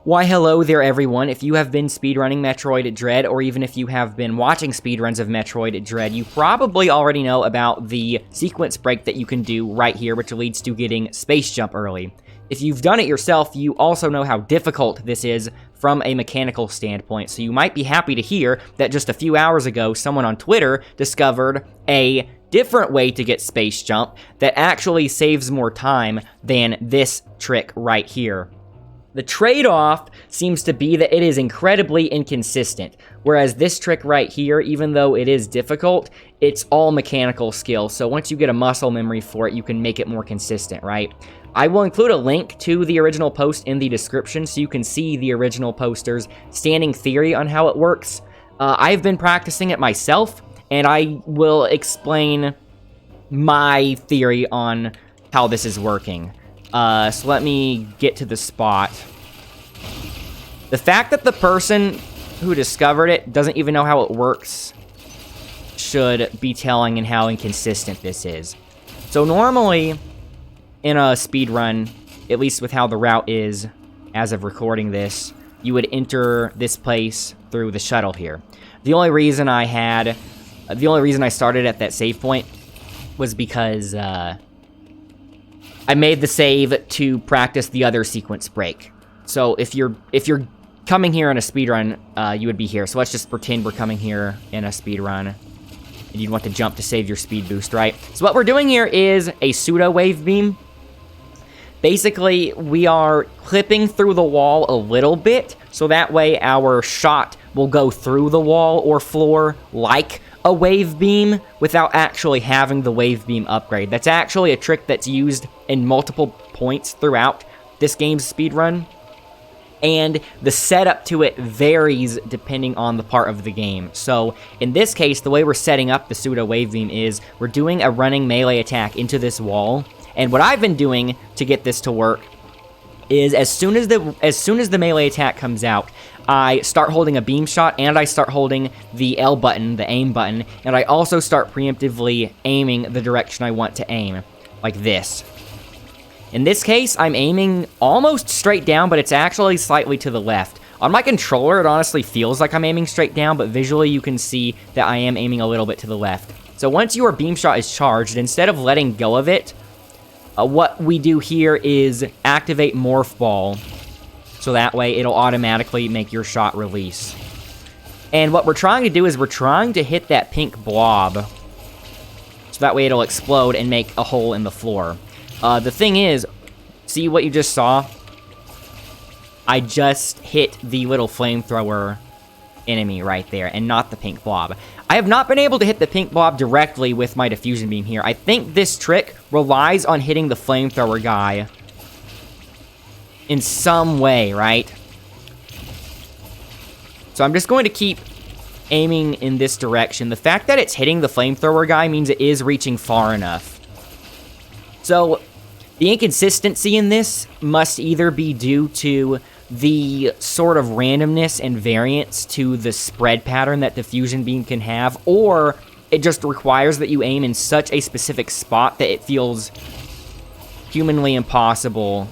Why hello there everyone. If you have been speedrunning Metroid Dread, or even if you have been watching speedruns of Metroid Dread, you probably already know about the sequence break that you can do right here, which leads to getting space jump early. If you've done it yourself, you also know how difficult this is from a mechanical standpoint, so you might be happy to hear that just a few hours ago, someone on Twitter discovered a different way to get space jump that actually saves more time than this trick right here. The trade-off seems to be that it is incredibly inconsistent, whereas this trick right here, even though it is difficult, it's all mechanical skill, so once you get a muscle memory for it, you can make it more consistent, right? I will include a link to the original post in the description so you can see the original poster's standing theory on how it works. I've been practicing it myself, and I will explain my theory on how this is working. So let me get to the spot. The fact that the person who discovered it doesn't even know how it works should be telling in how inconsistent this is. So normally, in a speedrun, at least with how the route is as of recording this, you would enter this place through the shuttle here. The only reason I started at that save point was because, I made the save to practice the other sequence break. So if you're coming here in a speedrun, you would be here. So let's just pretend we're coming here in a speedrun. And you'd want to jump to save your speed boost, right? So what we're doing here is a pseudo wave beam. Basically, we are clipping through the wall a little bit, so that way our shot will go through the wall or floor like a wave beam without actually having the wave beam upgrade. That's actually a trick that's used in multiple points throughout this game's speedrun, and the setup to it varies depending on the part of the game. So in this case, the way we're setting up the pseudo wave beam is we're doing a running melee attack into this wall, and what I've been doing to get this to work is as soon as the melee attack comes out, I start holding a beam shot, and I start holding the L button, the aim button, and I also start preemptively aiming the direction I want to aim, like this. In this case, I'm aiming almost straight down, but it's actually slightly to the left. On my controller, it honestly feels like I'm aiming straight down, but visually you can see that I am aiming a little bit to the left. So once your beam shot is charged, instead of letting go of it, what we do here is activate Morph Ball, so that way it'll automatically make your shot release. And what we're trying to do is we're trying to hit that pink blob, so that way it'll explode and make a hole in the floor. The thing is, see what you just saw? I just hit the little flamethrower enemy right there, and not the pink blob. I have not been able to hit the pink blob directly with my diffusion beam here. I think this trick relies on hitting the flamethrower guy in some way, right? So I'm just going to keep aiming in this direction. The fact that it's hitting the flamethrower guy means it is reaching far enough. So the inconsistency in this must either be due to the sort of randomness and variance to the spread pattern that the fusion beam can have, or it just requires that you aim in such a specific spot that it feels humanly impossible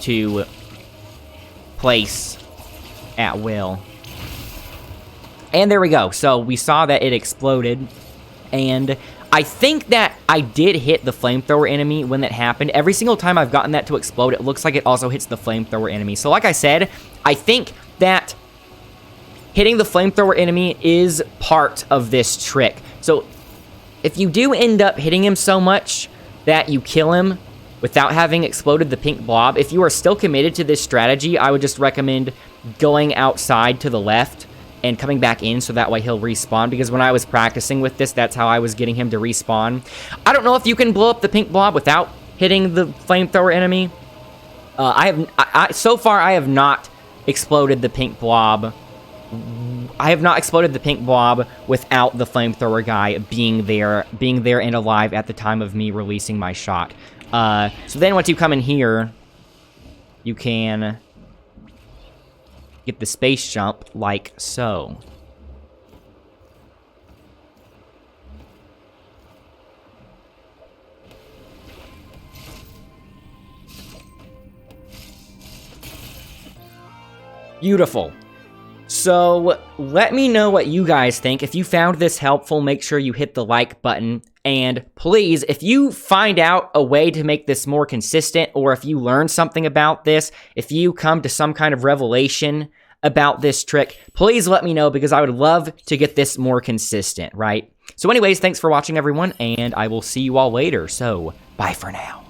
to place at will. And there we go. So we saw that it exploded, and I think that I did hit the flamethrower enemy when that happened. Every single time I've gotten that to explode, it looks like it also hits the flamethrower enemy. So like I said, I think that hitting the flamethrower enemy is part of this trick. So if you do end up hitting him so much that you kill him without having exploded the pink blob, if you are still committed to this strategy, I would just recommend going outside to the left and coming back in so that way he'll respawn, because when I was practicing with this, that's how I was getting him to respawn. I don't know if you can blow up the pink blob without hitting the flamethrower enemy. So far, I have not exploded the pink blob. I have not exploded the pink blob without the flamethrower guy being there and alive at the time of me releasing my shot. So then once you come in here, you can get the space jump like so. Beautiful. So, let me know what you guys think. If you found this helpful, make sure you hit the like button. And please, if you find out a way to make this more consistent, or if you learn something about this, if you come to some kind of revelation about this trick, please let me know, because I would love to get this more consistent, right? So anyways, thanks for watching, everyone, and I will see you all later. So, bye for now.